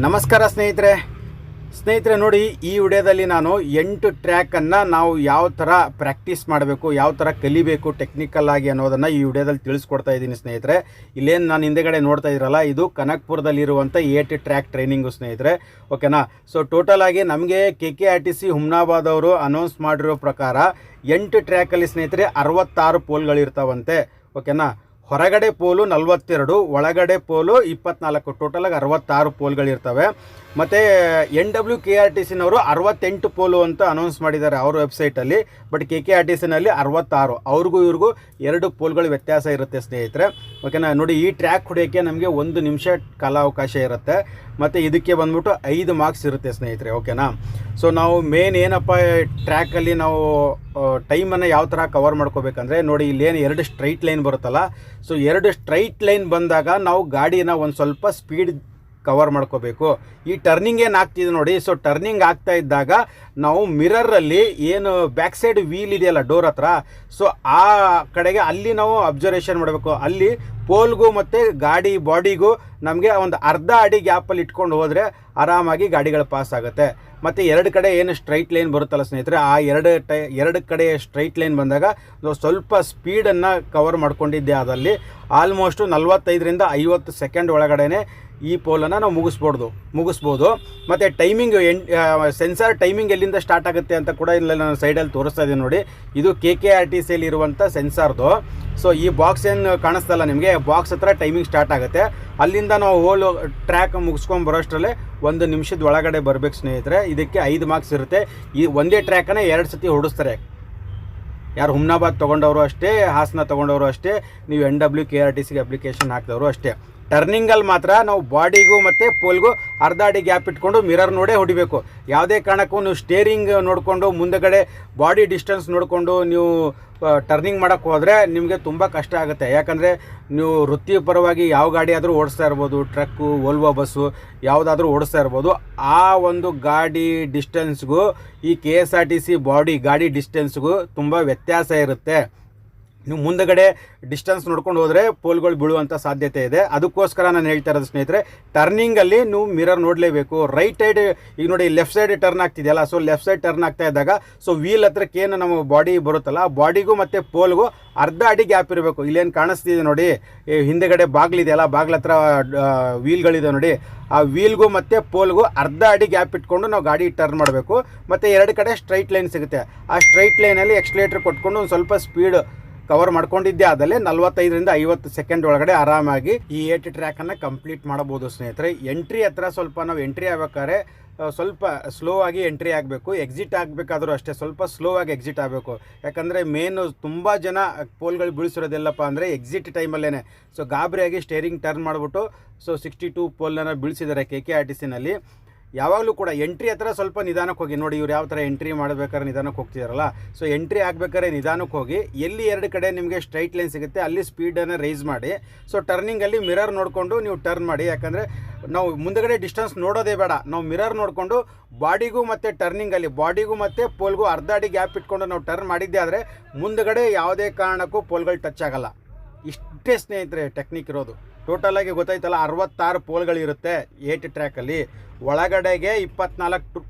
ನಮಸ್ಕಾರ ಸ್ನೇಹಿತರೆ ನೋಡಿ, ಈ ವಿಡಿಯೋದಲ್ಲಿ ನಾನು 8 ಟ್ರ್ಯಾಕನ್ನು ನಾವು ಯಾವ ಥರ ಪ್ರಾಕ್ಟೀಸ್ ಮಾಡಬೇಕು, ಯಾವ ಥರ ಕಲಿಬೇಕು ಟೆಕ್ನಿಕಲ್ ಆಗಿ ಅನ್ನೋದನ್ನು ಈ ವಿಡಿಯೋದಲ್ಲಿ ತಿಳಿಸ್ಕೊಡ್ತಾ ಇದ್ದೀನಿ ಸ್ನೇಹಿತರೆ. ಇಲ್ಲೇನು ನಾನು ಹಿಂದೆಗಡೆ ನೋಡ್ತಾ ಇದ್ದೀರಲ್ಲ, ಇದು ಕನಕ್ಪುರದಲ್ಲಿರುವಂಥ 8 ಟ್ರ್ಯಾಕ್ ಟ್ರೈನಿಂಗು ಸ್ನೇಹಿತರೆ. ಓಕೆನಾ. ಸೊ ಟೋಟಲ್ ಆಗಿ ನಮಗೆ KKRTC ಹುಮ್ನಾಬಾದ್ ಅವರು ಅನೌನ್ಸ್ ಮಾಡಿರೋ ಪ್ರಕಾರ 8 ಟ್ರ್ಯಾಕಲ್ಲಿ ಸ್ನೇಹಿತರೆ 66 ಪೋಲ್ಗಳಿರ್ತಾವಂತೆ. ಓಕೆನಾ. ಹೊರಗಡೆ ಪೋಲು 42, ಒಳಗಡೆ ಪೋಲು 24, ಟೋಟಲಾಗಿ 66 ಪೋಲ್ಗಳಿರ್ತವೆ. ಮತ್ತು NWKRTCನವರು 68 ಪೋಲು ಅಂತ ಅನೌನ್ಸ್ ಮಾಡಿದ್ದಾರೆ ಅವ್ರ ವೆಬ್ಸೈಟಲ್ಲಿ. ಬಟ್ KKRTCನಲ್ಲಿ 66. ಅವ್ರಿಗೂ ಇವ್ರಿಗೂ 2 ಪೋಲ್ಗಳು ವ್ಯತ್ಯಾಸ ಇರುತ್ತೆ ಸ್ನೇಹಿತರೆ. ಓಕೆನಾ. ನೋಡಿ, ಈ ಟ್ರ್ಯಾಕ್ ಹೊಡೆಯೋಕ್ಕೆ ನಮಗೆ 1 ನಿಮಿಷ ಕಾಲಾವಕಾಶ ಇರುತ್ತೆ. ಮತ್ತು ಇದಕ್ಕೆ ಬಂದ್ಬಿಟ್ಟು 5 ಮಾರ್ಕ್ಸ್ ಇರುತ್ತೆ ಸ್ನೇಹಿತರೆ. ಓಕೆನಾ. ಸೊ ನಾವು ಮೇನ್ ಏನಪ್ಪ ಟ್ರ್ಯಾಕಲ್ಲಿ ನಾವು ಟೈಮನ್ನು ಯಾವ ಥರ ಕವರ್ ಮಾಡ್ಕೋಬೇಕಂದ್ರೆ, ನೋಡಿ ಇಲ್ಲೇನು 2 ಸ್ಟ್ರೈಟ್ ಲೈನ್ ಬರುತ್ತಲ್ಲ. ಸೊ 2 ಸ್ಟ್ರೈಟ್ ಲೈನ್ ಬಂದಾಗ ನಾವು ಗಾಡಿನ ಒಂದು ಸ್ವಲ್ಪ ಸ್ಪೀಡ್ ಕವರ್ ಮಾಡ್ಕೋಬೇಕು. ಈ ಟರ್ನಿಂಗ್ ಏನು ಆಗ್ತಿದೆ ನೋಡಿ, ಸೊ ಟರ್ನಿಂಗ್ ಆಗ್ತಾ ಇದ್ದಾಗ ನಾವು ಮಿರರಲ್ಲಿ ಏನು ಬ್ಯಾಕ್ ಸೈಡ್ ವೀಲ್ ಇದೆಯಲ್ಲ ಡೋರ್ ಹತ್ರ, ಸೊ ಆ ಕಡೆಗೆ ಅಲ್ಲಿ ನಾವು ಅಬ್ಸರ್ವೇಷನ್ ಮಾಡಬೇಕು. ಅಲ್ಲಿ ಪೋಲ್ಗೂ ಮತ್ತು ಗಾಡಿ ಬಾಡಿಗೂ ನಮಗೆ ಒಂದು ಅರ್ಧ ಅಡಿ ಗ್ಯಾಪಲ್ಲಿ ಇಟ್ಕೊಂಡು ಹೋದರೆ ಆರಾಮಾಗಿ ಗಾಡಿಗಳು ಪಾಸ್ ಆಗುತ್ತೆ. ಮತ್ತು 2 ಕಡೆ ಏನು ಸ್ಟ್ರೈಟ್ ಲೈನ್ ಬರುತ್ತಲ್ಲ ಸ್ನೇಹಿತರೆ, ಆ 2 ಕಡೆ ಸ್ಟ್ರೈಟ್ ಲೈನ್ ಬಂದಾಗ ನಾವು ಸ್ವಲ್ಪ ಸ್ಪೀಡನ್ನು ಕವರ್ ಮಾಡ್ಕೊಂಡಿದ್ದೆ. ಅದಲ್ಲಿ ಆಲ್ಮೋಸ್ಟು 45ರಿಂದ 50 ಸೆಕೆಂಡ್ ಒಳಗಡೆ ಈ ಪೋಲನ್ನು ನಾವು ಮುಗಿಸ್ಬೋದು. ಮತ್ತು ಟೈಮಿಂಗ್ ಸೆನ್ಸಾರ್ ಟೈಮಿಂಗ್ ಎಲ್ಲಿಂದ ಸ್ಟಾರ್ಟ್ ಆಗುತ್ತೆ ಅಂತ ಕೂಡ ಇಲ್ಲ ನಾನು ಸೈಡಲ್ಲಿ ತೋರಿಸ್ತಾ ಇದ್ದೀನಿ ನೋಡಿ. ಇದು KKRTCಯಲ್ಲಿ ಇರುವಂಥ ಸೆನ್ಸಾರ್ದು. ಸೊ ಈ ಬಾಕ್ಸ್ ಏನು ಕಾಣಿಸ್ತಲ್ಲ ನಿಮಗೆ, ಬಾಕ್ಸ್ ಹತ್ರ ಟೈಮಿಂಗ್ ಸ್ಟಾರ್ಟ್ ಆಗುತ್ತೆ. ಅಲ್ಲಿಂದ ನಾವು ಹೋಲ್ ಟ್ರ್ಯಾಕ್ ಮುಗಿಸ್ಕೊಂಡು ಬರೋಷ್ಟರಲ್ಲೇ 1 ನಿಮಿಷದ ಒಳಗಡೆ ಬರಬೇಕು ಸ್ನೇಹಿತರೆ. ಇದಕ್ಕೆ 5 ಮಾರ್ಕ್ಸ್ ಇರುತ್ತೆ. ಈ ಒಂದೇ ಟ್ರ್ಯಾಕನ್ನು 2 ಸತಿ ಹೊಡಿಸ್ತಾರೆ. ಯಾರು ಹುಮ್ನಾಬಾದ್ ತೊಗೊಂಡವರು ಅಷ್ಟೇ, ಹಾಸನ ತೊಗೊಂಡವರು ಅಷ್ಟೇ, ನೀವು NWKRTCಗೆ ಅಪ್ಲಿಕೇಶನ್ ಹಾಕಿದವರು ಅಷ್ಟೇ. ಟರ್ನಿಂಗಲ್ಲಿ ಮಾತ್ರ ನಾವು ಬಾಡಿಗೂ ಮತ್ತು ಪೋಲ್ಗೂ ಅರ್ಧ ಅಡಿ ಗ್ಯಾಪ್ ಇಟ್ಕೊಂಡು ಮಿರರ್ ನೋಡೇ ಹೊಡಿಬೇಕು. ಯಾವುದೇ ಕಾರಣಕ್ಕೂ ನೀವು ಸ್ಟೇರಿಂಗ್ ನೋಡಿಕೊಂಡು ಮುಂದಗಡೆ ಬಾಡಿ ಡಿಸ್ಟೆನ್ಸ್ ನೋಡಿಕೊಂಡು ನೀವು ಟರ್ನಿಂಗ್ ಮಾಡೋಕ್ಕೆ ಹೋದರೆ ನಿಮಗೆ ತುಂಬ ಕಷ್ಟ ಆಗುತ್ತೆ. ಯಾಕಂದರೆ ನೀವು ವೃತ್ತಿಪರವಾಗಿ ಯಾವ ಗಾಡಿ ಆದರೂ ಓಡಿಸ್ತಾ ಇರ್ಬೋದು, ಟ್ರಕ್ಕು, ವೋಲ್ವೋ ಬಸ್ಸು ಯಾವುದಾದ್ರೂ ಓಡಿಸ್ತಾ ಇರ್ಬೋದು. ಆ ಒಂದು ಗಾಡಿ ಡಿಸ್ಟೆನ್ಸ್ಗೂ ಈ KSRTC ಗಾಡಿ ಡಿಸ್ಟೆನ್ಸ್ಗೂ ತುಂಬ ವ್ಯತ್ಯಾಸ ಇರುತ್ತೆ. ನೀವು ಮುಂದಗಡೆ ಡಿಸ್ಟೆನ್ಸ್ ನೋಡ್ಕೊಂಡು ಹೋದರೆ ಪೋಲ್ಗಳು ಬೀಳುವಂಥ ಸಾಧ್ಯತೆ ಇದೆ. ಅದಕ್ಕೋಸ್ಕರ ನಾನು ಹೇಳ್ತಾ ಇರೋದು ಸ್ನೇಹಿತರೆ, ಟರ್ನಿಂಗಲ್ಲಿ ನೀವು ಮಿರರ್ ನೋಡಲೇಬೇಕು. ರೈಟ್ ಸೈಡ್ ಈಗ ನೋಡಿ, ಲೆಫ್ಟ್ ಸೈಡ್ ಟರ್ನ್ ಆಗ್ತಿದೆಯಲ್ಲ, ಸೊ ಲೆಫ್ಟ್ ಸೈಡ್ ಟರ್ನ್ ಆಗ್ತಾ ಇದ್ದಾಗ ಸೊ ವೀಲ್ ಹತ್ರಕ್ಕೆ ಏನು ನಮ್ಮ ಬಾಡಿ ಬರುತ್ತಲ್ಲ, ಬಾಡಿಗೂ ಮತ್ತು ಪೋಲ್ಗೂ ಅರ್ಧ ಅಡಿ ಗ್ಯಾಪ್ ಇರಬೇಕು. ಇಲ್ಲೇನು ಕಾಣಿಸ್ತಿದೆ ನೋಡಿ, ಹಿಂದೆಗಡೆ ಬಾಗಿಲಿದೆಯಲ್ಲ, ಬಾಗಿಲ ಹತ್ರ ವೀಲ್ಗಳಿದೆ ನೋಡಿ, ಆ ವೀಲ್ಗೂ ಮತ್ತು ಪೋಲ್ಗೂ ಅರ್ಧ ಅಡಿ ಗ್ಯಾಪ್ ಇಟ್ಕೊಂಡು ನಾವು ಗಾಡಿ ಟರ್ನ್ ಮಾಡಬೇಕು. ಮತ್ತು 2 ಕಡೆ ಸ್ಟ್ರೈಟ್ ಲೈನ್ ಸಿಗುತ್ತೆ. ಆ ಸ್ಟ್ರೈಟ್ ಲೈನಲ್ಲಿ ಎಕ್ಸ್ಲೇಟರ್ ಕೊಟ್ಕೊಂಡು ಒಂದು ಸ್ವಲ್ಪ ಸ್ಪೀಡ್ ಕವರ್ ಮಾಡ್ಕೊಂಡಿದ್ದೆ ಆದಲ್ಲಿ 45ರಿಂದ 50 ಸೆಕೆಂಡ್ ಒಳಗಡೆ ಆರಾಮಾಗಿ ಈ 8 ಟ್ರ್ಯಾಕನ್ನು ಕಂಪ್ಲೀಟ್ ಮಾಡಬಹುದು ಸ್ನೇಹಿತರೆ. ಎಂಟ್ರಿ ಹತ್ರ ಸ್ವಲ್ಪ ನಾವು ಎಂಟ್ರಿ ಆಗ್ಬೇಕಾದ್ರೆ ಸ್ವಲ್ಪ ಸ್ಲೋ ಆಗಿ ಎಂಟ್ರಿ ಆಗಬೇಕು. ಎಕ್ಸಿಟ್ ಆಗಬೇಕಾದ್ರೂ ಅಷ್ಟೇ ಸ್ವಲ್ಪ ಸ್ಲೋ ಆಗಿ ಎಕ್ಸಿಟ್ ಆಗಬೇಕು. ಯಾಕಂದರೆ ಮೇನು ತುಂಬ ಜನ ಪೋಲ್ಗಳು ಬೀಳಿಸಿರೋದೆಲ್ಲಪ್ಪ ಅಂದರೆ ಎಕ್ಸಿಟ್ ಟೈಮಲ್ಲೇ. ಸೊ ಗಾಬರಿಯಾಗಿ ಸ್ಟೇರಿಂಗ್ ಟರ್ನ್ ಮಾಡಿಬಿಟ್ಟು ಸೊ 62 ಪೋಲನ್ನು ಬೀಳಿಸಿದ್ದಾರೆ KKRTCನಲ್ಲಿ. ಯಾವಾಗಲೂ ಕೂಡ ಎಂಟ್ರಿ ಹತ್ರ ಸ್ವಲ್ಪ ನಿಧಾನಕ್ಕೆ ಹೋಗಿ. ನೋಡಿ, ಇವ್ರು ಯಾವ ಥರ ಎಂಟ್ರಿ ಮಾಡಬೇಕಾದ್ರೆ ನಿಧಾನಕ್ಕೆ ಹೋಗ್ತಿದಾರಲ್ಲ, ಸೊ ಎಂಟ್ರಿ ಆಗಬೇಕಾದ್ರೆ ನಿಧಾನಕ್ಕೆ ಹೋಗಿ ಎಲ್ಲಿ 2 ಕಡೆ ನಿಮಗೆ ಸ್ಟ್ರೈಟ್ ಲೈನ್ ಸಿಗುತ್ತೆ ಅಲ್ಲಿ ಸ್ಪೀಡನ್ನು ರೈಸ್ ಮಾಡಿ. ಸೊ ಟರ್ನಿಂಗಲ್ಲಿ ಮಿರರ್ ನೋಡಿಕೊಂಡು ನೀವು ಟರ್ನ್ ಮಾಡಿ. ಯಾಕಂದರೆ ನಾವು ಮುಂದಗಡೆ ಡಿಸ್ಟೆನ್ಸ್ ನೋಡೋದೇ ಬೇಡ, ನಾವು ಮಿರರ್ ನೋಡಿಕೊಂಡು ಬಾಡಿಗೂ ಮತ್ತು ಟರ್ನಿಂಗಲ್ಲಿ ಬಾಡಿಗೂ ಮತ್ತು ಪೋಲ್ಗೂ ಅರ್ಧ ಅಡಿ ಗ್ಯಾಪ್ ಇಟ್ಕೊಂಡು ನಾವು ಟರ್ನ್ ಮಾಡಿದ್ದೆ ಆದರೆ ಮುಂದಗಡೆ ಯಾವುದೇ ಕಾರಣಕ್ಕೂ ಪೋಲ್ಗಳು ಟಚ್ ಆಗಲ್ಲ. ಇಷ್ಟೇ ಸ್ನೇಹಿತರೆ ಟೆಕ್ನಿಕ್ ಇರೋದು. ಟೋಟಲಾಗಿ ಗೊತ್ತಾಯ್ತಲ್ಲ, 66 ಪೋಲ್ಗಳಿರುತ್ತೆ 8 ಟ್ರ್ಯಾಕಲ್ಲಿ. ಒಳಗಡೆಗೆ 24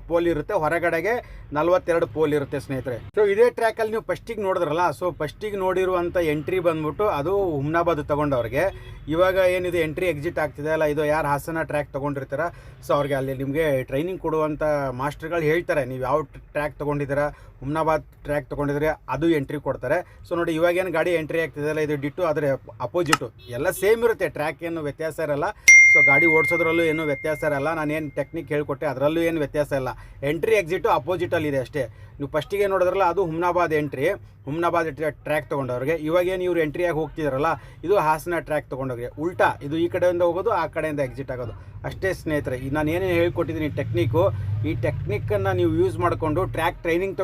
ಪೋಲ್ ಇರುತ್ತೆ, ಹೊರಗಡೆಗೆ 42 ಪೋಲ್ ಇರುತ್ತೆ ಸ್ನೇಹಿತರೆ. ಸೊ ಇದೇ ಟ್ರ್ಯಾಕಲ್ಲಿ ನೀವು ಫಸ್ಟಿಗೆ ನೋಡಿದ್ರಲ್ಲ, ಸೊ ಫಸ್ಟಿಗೆ ನೋಡಿರುವಂಥ ಎಂಟ್ರಿ ಬಂದ್ಬಿಟ್ಟು ಅದು ಹುಮ್ನಾಬಾದ್ ತೊಗೊಂಡವ್ರಿಗೆ. ಇವಾಗ ಏನಿದೆ ಎಂಟ್ರಿ ಎಕ್ಸಿಟ್ ಆಗ್ತಿದೆ ಅಲ್ಲ, ಇದು ಯಾರು ಹಾಸನ ಟ್ರ್ಯಾಕ್ ತೊಗೊಂಡಿರ್ತಾರ, ಸೊ ಅವ್ರಿಗೆ ಅಲ್ಲಿ ನಿಮಗೆ ಟ್ರೈನಿಂಗ್ ಕೊಡುವಂಥ ಮಾಸ್ಟರ್ಗಳು ಹೇಳ್ತಾರೆ, ನೀವು ಯಾವ ಟ್ರ್ಯಾಕ್ ತೊಗೊಂಡಿದ್ದೀರಾ, ಹುಮ್ನಾಬಾದ್ ಟ್ರ್ಯಾಕ್ ತೊಗೊಂಡಿದ್ರೆ ಅದು ಎಂಟ್ರಿ ಕೊಡ್ತಾರೆ. ಸೊ ನೋಡಿ, ಇವಾಗೇನು ಗಾಡಿ ಎಂಟ್ರಿ ಆಗ್ತಿದೆಯಲ್ಲ, ಇದು ಡಿಟ್ಟು ಆದರೆ ಅಪೋಸಿಟು ಎಲ್ಲ ಸೇಮ್ ಇರುತ್ತೆ. ಟ್ರ್ಯಾಕ್ ಏನು ವ್ಯತ್ಯಾಸ ಇರಲ್ಲ. ಸೊ ಗಾಡಿ ಓಡಿಸೋದ್ರಲ್ಲೂ ಏನೂ ವ್ಯತ್ಯಾಸ ಇರಲ್ಲ. ನಾನೇನು ಟೆಕ್ನಿಕ್ ಹೇಳ್ಕೊಟ್ಟೆ ಅದರಲ್ಲೂ ಏನು ವ್ಯತ್ಯಾಸ ಇಲ್ಲ. ಎಂಟ್ರಿ ಎಕ್ಸಿಟು ಅಪೋಸಿಟಲ್ಲಿದೆ ಅಷ್ಟೇ. ನೀವು ಫಸ್ಟಿಗೆ ನೋಡಿದ್ರಲ್ಲ ಅದು ಹುಮ್ನಾಬಾದ್ ಎಂಟ್ರಿ, ಹುಮ್ನಾಬಾದ್ ಟ್ರ್ಯಾಕ್ ತೊಗೊಂಡವ್ರಿಗೆ. ಇವಾಗೇನು ಇವ್ರು ಎಂಟ್ರಿಯಾಗಿ ಹೋಗ್ತಿದಾರಲ್ಲ, ಇದು ಹಾಸನ ಟ್ರ್ಯಾಕ್ ತೊಗೊಂಡವ್ರಿಗೆ. ಉಲ್ಟಾ, ಇದು ಈ ಕಡೆಯಿಂದ ಹೋಗೋದು, ಆ ಕಡೆಯಿಂದ ಎಕ್ಸಿಟ್ ಆಗೋದು ಅಷ್ಟೇ ಸ್ನೇಹಿತರೆ. ಈಗ ನಾನು ಏನೇನು ಹೇಳ್ಕೊಟ್ಟಿದ್ದೀನಿ ಟೆಕ್ನಿಕ್ಕು, ಈ ಟೆಕ್ನಿಕ್ಕನ್ನು ನೀವು ಯೂಸ್ ಮಾಡಿಕೊಂಡು ಟ್ರ್ಯಾಕ್ ಟ್ರೈನಿಂಗ್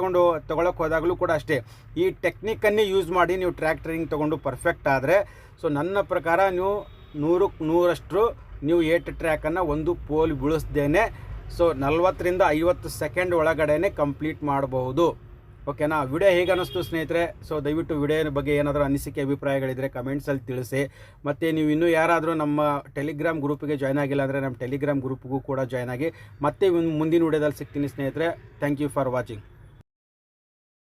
ತೊಗೊಳಕ್ಕೆ ಹೋದಾಗಲೂ ಕೂಡ ಅಷ್ಟೇ ಈ ಟೆಕ್ನಿಕ್ಕನ್ನೇ ಯೂಸ್ ಮಾಡಿ ನೀವು ಟ್ರ್ಯಾಕ್ ಟ್ರೈನಿಂಗ್ ತೊಗೊಂಡು ಪರ್ಫೆಕ್ಟ್ ಆದರೆ, ಸೊ ನನ್ನ ಪ್ರಕಾರ ನೀವು 100ಕ್ಕೆ 100ರಷ್ಟು ನೀವು 8 ಟ್ರ್ಯಾಕನ್ನು ಒಂದು ಪೋಲ್ ಬೀಳಿಸ್ದೇನೆ ಸೊ 40ರಿಂದ 50 ಸೆಕೆಂಡ್ ಒಳಗಡೆ ಕಂಪ್ಲೀಟ್ ಮಾಡಬಹುದು. ಓಕೆನಾ. ವಿಡಿಯೋ ಹೇಗೆ ಅನ್ನಿಸ್ತು ಸ್ನೇಹಿತರೆ? ಸೊ ದಯವಿಟ್ಟು ವಿಡಿಯೋ ಬಗ್ಗೆ ಏನಾದರೂ ಅನಿಸಿಕೆ ಅಭಿಪ್ರಾಯಗಳಿದ್ದರೆ ಕಮೆಂಟ್ಸಲ್ಲಿ ತಿಳಿಸಿ. ಮತ್ತು ನೀವು ಇನ್ನೂ ಯಾರಾದರೂ ನಮ್ಮ ಟೆಲಿಗ್ರಾಮ್ ಗ್ರೂಪಿಗೆ ಜಾಯ್ನ್ ಆಗಿಲ್ಲ ಅಂದರೆ ನಮ್ಮ ಟೆಲಿಗ್ರಾಮ್ ಗ್ರೂಪ್ಗೂ ಕೂಡ ಜಾಯ್ನ್ ಆಗಿ. ಮತ್ತೆ ಮುಂದಿನ ವಿಡಿಯೋದಲ್ಲಿ ಸಿಗ್ತೀನಿ ಸ್ನೇಹಿತರೆ. Thank you for watching.